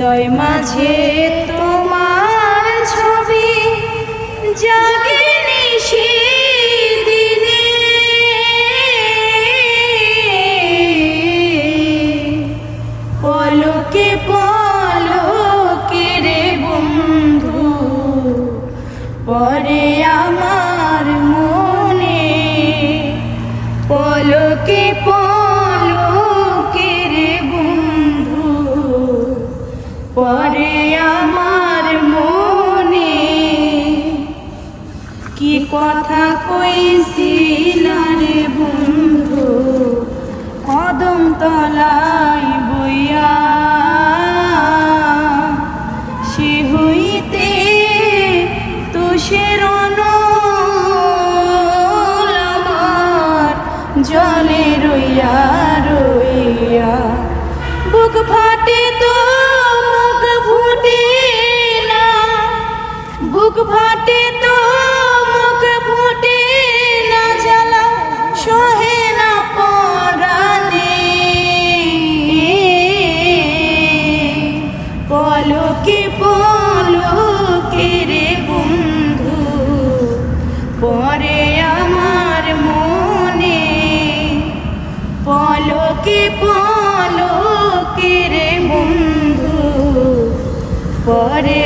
হৃদয় মাঝে তোমার ছবি জাগে নিশিদিনে, পলকে পলকে রে বন্ধু পরে আমার মনে, পলকে পলকে রে বন্ধু পরে আমার মনে। কি কথা কইছিলা রে বন্ধু কদম তলায় বইয়া, সে হইতে তুষের অনল আমার জলে রইয়া রইয়া। বুক ফাটে তো মুখ ফুটে না, বুক ফাটে তো মুখ ফুটে না, জ্বালা সহে না পরাণে। পলকে পলকে রে বন্ধু পরে আমার মনে, পলকে পলকে রে বন্ধু পরে